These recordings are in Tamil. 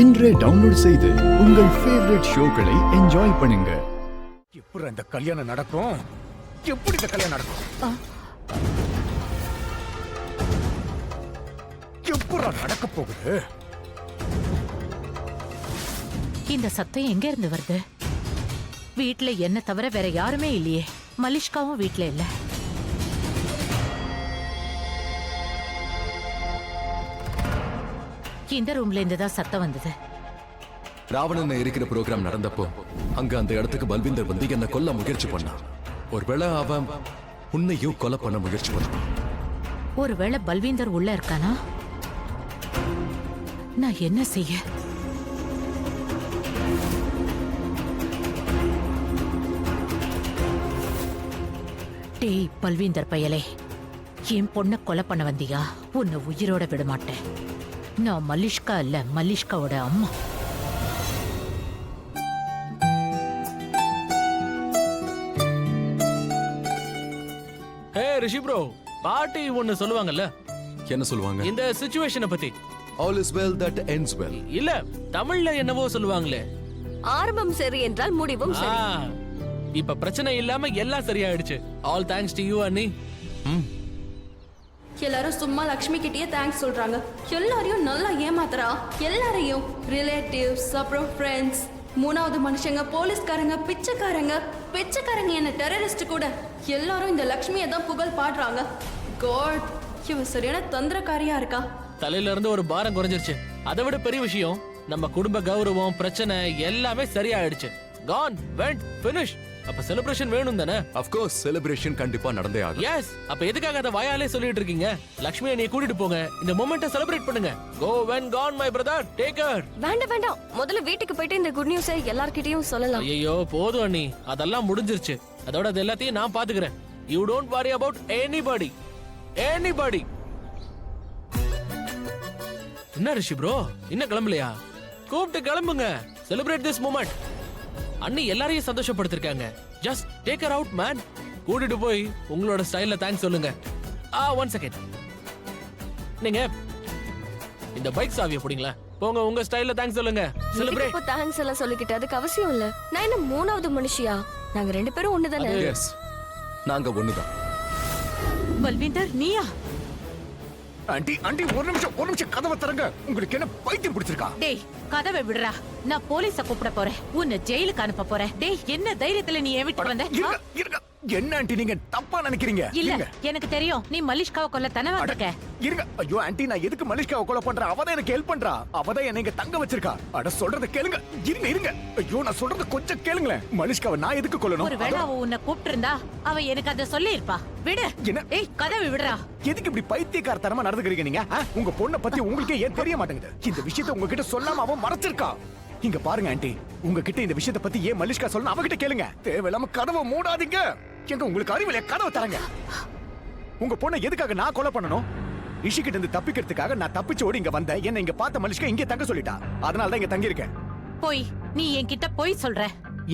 இன்றே டவுன்லோட் செய்து உங்கள் ஃபேவரட் ஷோக்களை என்ஜாய் பண்ணுங்க. எப்படி இந்த கல்யாணம் நடக்கும்? எப்படி இந்த கல்யாணம் நடக்கும்? எப்படா நடக்க போகுது? இந்த சத்தம் எங்க இருந்து வருது? வீட்ல என்ன தவிர வேற யாருமே இல்லையே. மலிஷ்காவும் வீட்ல இல்ல. இந்த ரூம்ல இருந்து தான் சத்தம் வந்தது. ராவணன் இருக்கிற ப்ரோக்ராம் நடந்தப்போ அங்க அந்த இடத்துக்கு பல்விந்தர் வந்து என்ன கொல்ல முயற்சி பண்ணான். ஒருவேளை அவன் உன்னையும் கொலை பண்ண முயற்சி பண்ணான். ஒருவேளை பல்வீந்தர் உள்ள இருக்கானா? நான் என்ன செய்ய? டேய் பல்வீந்தர் பயலே, என் பொண்ண கொலை பண்ண வந்தியா? உன்னை உயிரோட விட மாட்டேன். நான் மலிஷ்கா இல்ல, மலிஷ்காவோட அம்மா. ஹே ரிஷி ப்ரோ, பாட்டி ஒன்னு சொல்லுவாங்கல்ல. என்ன சொல்லுவாங்க? இந்த சிச்சுவேஷனை பத்தி. All is well that ends well. இல்ல, தமிழ்ல என்னவோ சொல்லுவாங்களே, ஆரம்பம் சரி என்றால் முடிவும் சரி. இப்ப பிரச்சனை இல்லாம எல்லாம் சரியாயிடுச்சு. ஆல் தேங்க்ஸ் டு யூ அண்ணி. எல்லாரும் சும்மா லக்ஷ்மி கிட்டயே தேங்க்ஸ் சொல்றாங்க. எல்லாரையும் நல்லா ஏமாத்துறா. எல்லாரையும் ரிலேட்டிவ்ஸ், அப்புறம் ஃப்ரெண்ட்ஸ், மூணாவது மனுஷங்க, போலீஸ்காரங்க, பிச்சைக்காரங்க என்ன டெரரிஸ்ட் கூட எல்லாரும் இந்த லக்ஷ்மியை தான் புகழ் பாடுறாங்க. காட், இவ சரியான தந்திரக்காரியா இருக்கா. தலையில இருந்து ஒரு பாரம் குறைஞ்சிருச்சு. அதை விட பெரிய விஷயம், நம்ம குடும்ப கௌரவம், பிரச்சனை எல்லாமே சரியாயிடுச்சு. Gone, went, finish. அப்ப செலிப்ரேஷன் வேணும் தானே? Of course, celebration கண்டிப்பா நடந்தே ஆகும். எஸ். அப்ப எதுக்காக அத வாயாலே சொல்லிட்டு இருக்கீங்க? லக்ஷ்மியை நீ கூட்டிட்டு போங்க, இந்த மொமெண்ட்டை செலிப்ரேட் பண்ணுங்க. Go when gone my brother, take her. வேண்டாம், முதல்ல வீட்டுக்கு போயிட்டு இந்த குட் நியூஸை எல்லார்கிட்டயும் சொல்லலாம். ஐயோ போதும் அண்ணி, அதெல்லாம் முடிஞ்சிருச்சு. அதோட அது எல்லாத்தையும் நான் பாத்துக்கிறேன். You don't worry about anybody. என்ன ரிஷி ப்ரோ, இன்னும் கிளம்பலையா? கூப்பிட்டு கிளம்புங்க. Celebrate this moment. அண்ணி எல்லாரையும் சந்தோஷப்படுத்திருக்காங்க. Just take her out man. கூட்டிட்டு போய் உங்களோட ஸ்டைல்ல தேங்க்ஸ் சொல்லுங்க. One second. நீங்க இந்த பைக் சாவியை பிடிங்களா? போங்க, உங்க ஸ்டைல்ல தேங்க்ஸ் சொல்லுங்க. செலிப்ரேட். இப்போ தேங்க்ஸ் எல்லாம் சொல்லிக்கிட்டு அதுக்கு அவசியம் இல்ல. நான் என்ன மூணாவது மனுஷியா? நாங்க ரெண்டு பேரும் ஒண்ணுதானே? Yes, நாங்க ஒண்ணுதான். பல்வீந்தர், நீயா? ஆண்டி ஒரு நிமிஷம் கதவை திறங்க. உங்களுக்கு என்ன பைத்தியம் பிடிச்சிருக்கா? டேய் கதவை விடுறா. நான் போலீஸ கூப்பிட போறேன். உன்னை ஜெயிலுக்கு அனுப்ப போறேன். டேய், என்ன தைரியத்துல நீ என் வீட்டுக்கு வந்த? இருங்க. என்ன ஆண்டி நீங்க தப்பா நினைக்கிறீங்க? இல்ல, எனக்கு தெரியும் நீ மலிஷ்காவை கொல்ல தானே வந்திருக்க. இருங்க. ஐயோ ஆண்டி, நான் எதுக்கு மலிஷ்காவை கொலை பண்றேன்? அவதான் எனக்கு ஹெல்ப் பண்றா. அவதான் என்னை இங்க தங்க வச்சிருக்கா. அட சொல்றத கேளுங்க. இருங்க. ஐயோ நான் சொல்றத கொஞ்சம் கேளுங்களேன். மலிஷ்காவை நான் எதுக்கு கொல்லணும்? ஒருவேளை அவ உன்னை கூப்பிட்டு இருந்தா அவ எனக்கு அத சொல்லி இருப்பா. விடு. என்ன? ஏய் கதவை விடுறா. எதுக்கு இப்படி பைத்தியக்காரத்தனமா நடந்துக்கிறீங்க நீங்க? உங்க பொண்ணை பத்தி உங்களுக்கே ஏன் தெரிய மாட்டேங்குது? இந்த விஷயத்தை உங்ககிட்ட சொல்லாம அவன் மறைச்சிருக்கா. இங்க பாருங்க ஆண்டி, உங்ககிட்ட இந்த விஷயத்தை பத்தி ஏன் மலிஷ்கா சொல்லணும் அவகிட்ட கேளுங்க. தேவையில்லாம கதவை மூடாதீங்க. எங்க உங்களுக்கு அறிவில்லையா? கதவை தரங்க. உங்க பொண்ணை எதுக்காக நான் கொலை பண்ணணும்? ரிஷி கிட்ட இருந்து தப்பிக்கிறதுக்காக நான் தப்பிச்சு ஓடி இங்க வந்தேன். என்ன இங்க பார்த்த மலிஷ்கா இங்க தங்க சொல்லிட்டா. அதனால தான் இங்க தங்கி இருக்கேன். போய் நீ என்கிட்ட போய் சொல்ற.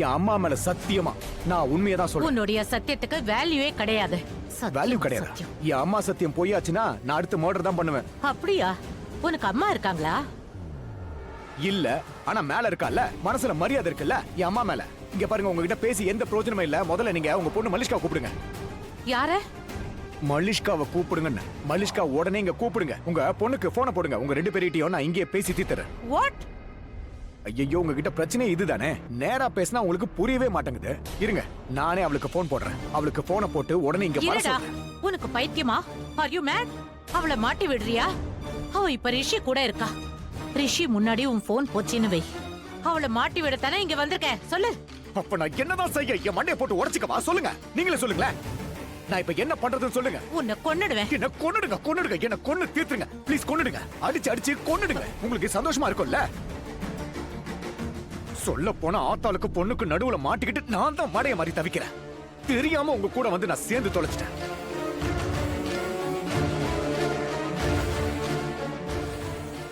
என் அம்மா மேல சத்தியமா நான் உண்மையை தான் சொல்றேன். உன்னுடைய சத்தியத்துக்கு வேல்யூவே கிடையாது. வேல்யூ கிடையாது. என் அம்மா சத்தியம் பொய்யாச்சுன்னா நான் அடுத்து மர்டர் தான் பண்ணுவேன். அப்படியா? உனக்கு அம்மா இருக்காங்களா? இல்ல, ஆனா மேல இருக்கால, மனசுல மரியாதை இருக்குல்ல என் அம்மா மேல. இங்க பாருங்க, உங்ககிட்ட பேசி எந்த பிரயோஜனமும் இல்ல. முதல்ல நீங்க உங்க பொண்ணு மலிஷ்காவை கூப்பிடுங்க. யார? மலிஷ்காவை கூப்பிடுங்க. மலிஷ்கா உடனே இங்க கூப்பிடுங்க. உங்க பொண்ணுக்கு போனை போடுங்க. உங்க ரெண்டு பேர்கிட்டயும் நான் இங்கே பேசி தீர்த்தறேன். வாட்? ஐயோ, உங்ககிட்ட பிரச்சனை இதுதானே. நேரா பேசினா உங்களுக்கு புரியவே மாட்டேங்குது. இருங்க, நானே அவளுக்கு போன் போடுறேன். அவளுக்கு போனை போட்டு உடனே இங்க வர இருடா. சொல்றேன். உனக்கு பைத்தியமா? Are you mad? அவளை மாட்டி விடுறியா? அவ இப்ப ரிஷி கூட இருக்கா. ரிஷி முன்னாடி உன் போன் போச்சுன்னு வை. அவளை மாட்டி விடத்தானே இங்க வந்திருக்க. சொல்லு. அப்ப நான் என்னதான் செய்ய? என் மண்டையை போட்டு உடைச்சுக்கவா? சொல்லுங்க, நீங்களே சொல்லுங்களேன். நான் இப்ப என்ன பண்றதுன்னு சொல்லுங்க. உன்னை கொன்னுடுவேன். என்ன கொன்னுடுங்க. என்ன கொன்னு தீர்த்துங்க. ப்ளீஸ் கொன்னுடுங்க. அடிச்சு கொன்னுடுங்க. உங்களுக்கு சந்தோஷமா இருக்கும்ல? சொல்ல போனா ஆத்தாளுக்கு பொண்ணுக்கு நடுவுல மாட்டிக்கிட்டு நான் தான் மடைய மாதிரி தவிக்கிறேன். தெரியாம உங்க கூட வந்து நான் சேர்ந்து தொலைச்சிட்டேன்.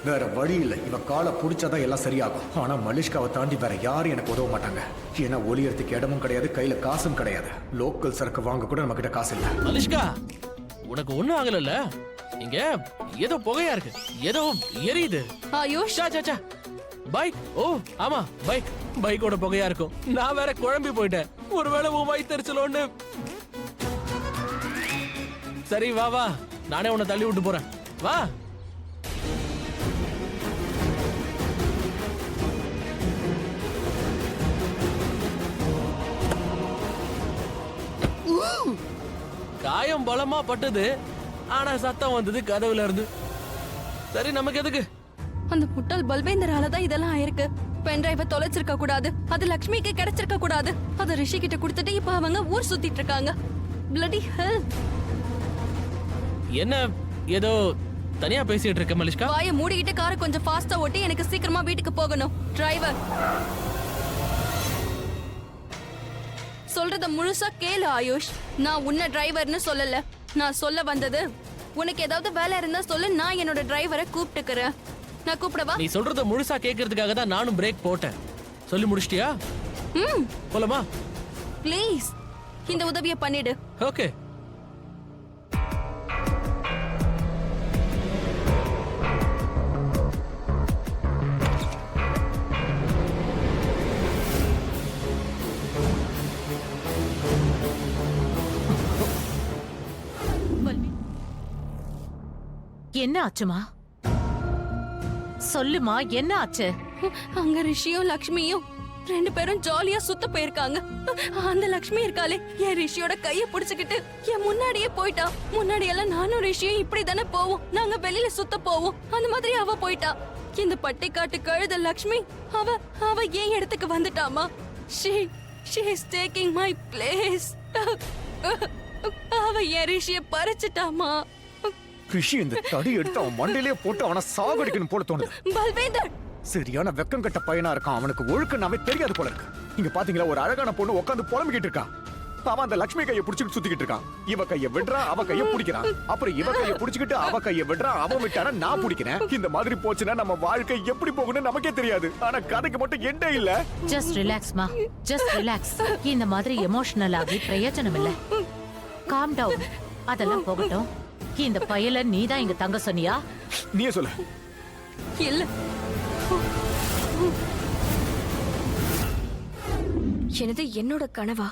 வேற வழி இல்ல. இவ காலை புடிச்சாதான் எல்லாம் சரியாகும். ஆனா மலிஷ்காவை தாண்டி வேற யாரும் எனக்கு உதவ மாட்டாங்க. ஏன்னா ஒளியறதுக்கு இடமும் கிடையாது, கையில காசும் கிடையாது. லோக்கல் சரக்கு வாங்க கூட நம்ம கிட்ட காசு இல்ல. மலிஷ்கா, உனக்கு ஒண்ணும் ஆகலல்ல? இங்க ஏதோ புகையா இருக்கு, ஏதோ எரியுது. ஆயுஷ், பைக்? ஓ ஆமா பைக். பைக்கோட புகையா இருக்கும். நான் வேற குழம்பி போயிட்டேன். ஒருவேளை உன் வயித்தெரிச்சலோன்னு. சரி வா வா, நானே உன்னை தள்ளி விட்டு போறேன். வா. காயம் பலமா பட்டது, ஆனா சத்தம் வந்தது கதவுல இருந்து. சரி நமக்கு எதுக்கு? அந்த முட்டாள் பல்வேந்தரால தான் இதெல்லாம் ஆயிருக்கு. பென் டிரைவ தொலைச்சிருக்க கூடாது, அது லக்ஷ்மிக்கு கிடைச்சிருக்க கூடாது. அத ரிஷி கிட்ட கொடுத்துட்டு இப்ப அவங்க ஊர் சுத்திட்டு இருக்காங்க. Bloody hell. என்ன ஏதோ தனியா பேசிட்டு இருக்க மலிஷ்கா? வாயை மூடிக்கிட்டு காரை கொஞ்சம் ஃபாஸ்டா ஓட்டி எனக்கு சீக்கிரமா வீட்டுக்கு போகணும். டிரைவர் சொல்றத முழுசா கேளு ஆயுஷ். நான் உன்ன டிரைவர்னு சொல்லல. நான் சொல்ல வந்தது, உனக்கு ஏதாவது வேலை இருந்தா சொல்லு, நான் என்னோட டிரைவரை கூப்பிட்டுக்கிறேன். நான் கூப்பிடவா? நீ சொல்றத முழுசா கேக்குறதுக்காக தான் நானும் பிரேக் போட்டேன். சொல்லி முடிச்சிட்டியா? போலாமா? ப்ளீஸ் இந்த உதவியை பண்ணிடு. ஓகே. என்ன ஆச்சுமா? சொல்லுமா, என்ன ஆச்சு? அங்க ரிஷியும் லக்ஷ்மியும் ரெண்டு பேரும் ஜாலியா சுத்த போயிருக்காங்க. அந்த லக்ஷ்மி இருக்காளே, என் ரிஷியோட கைய புடிச்சுக்கிட்டு என் முன்னாடியே போயிட்டா. முன்னாடி எல்லாம் நானும் ரிஷியும் இப்படி தானே போவோம், நாங்க வெளியில சுத்த போவோம். அந்த மாதிரி அவ போயிட்டா. இந்த பட்டிக்காட்டு கழுத லக்ஷ்மி அவ ஏன் இடத்துக்கு வந்துட்டாமா? she is taking my place. அவ என் ரிஷிய பறிச்சுட்டாமா. ரிஷி இந்த தடி எடுத்து அவன் மண்டையிலே போட்டு அவனை சாகடிக்கணும் போல தோணுது. பல்வேந்தர் சரியான வெக்கம் கட்ட பையனா இருக்கான். அவனுக்கு ஒழுக்கனாவே தெரியாது போல இருக்கு. இங்க பாத்தீங்களா, ஒரு அழகான பொண்ணு உட்காந்து புலம்பிக்கிட்டு இருக்கா. அவன் அந்த லட்சுமி கையை புடிச்சுட்டு சுத்திக்கிட்டு இருக்கான். இவ கையை விடுறா, அவ கையை பிடிக்கிறான். அப்புறம் இவ கையை புடிச்சுக்கிட்டு அவ கையை விடுறா, அவன் விட்டானா நான் பிடிக்கிறேன். இந்த மாதிரி போச்சுன்னா நம்ம வாழ்க்கை எப்படி போகும்னு நமக்கே தெரியாது. ஆனா கதைக்கு மட்டும் எண்டே இல்ல. ஜஸ்ட் ரிலாக்ஸ்மா, ஜஸ்ட் ரிலாக்ஸ். இந்த மாதிரி எமோஷனல் ஆகி பிரயோஜனம் இல்ல. Calm down. அதெல்லாம் போகட்டும். இந்த பயல நீதான் இங்க தங்க சொன்னியா? நீயே சொல்லு. இல்ல, எனது என்னோட கனவா?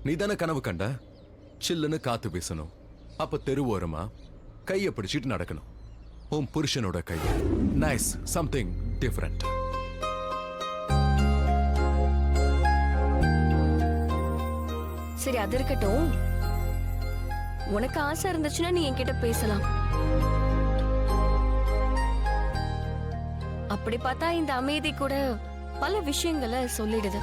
நீ தானே கனவு கண்ட? சில்லுன்னு காத்து வீசணும், அப்ப தெருவோரமா கைய பிடிச்சிட்டு நடக்கணும். உன் புருஷனோட கைய. Nice, something different. சரி அது இருக்கட்டும். உனக்கு ஆசை இருந்துச்சுன்னா நீ என்கிட்ட பேசலாம். அப்படி பார்த்தா இந்த அமைதி கூட பல விஷயங்களை சொல்லிடுது.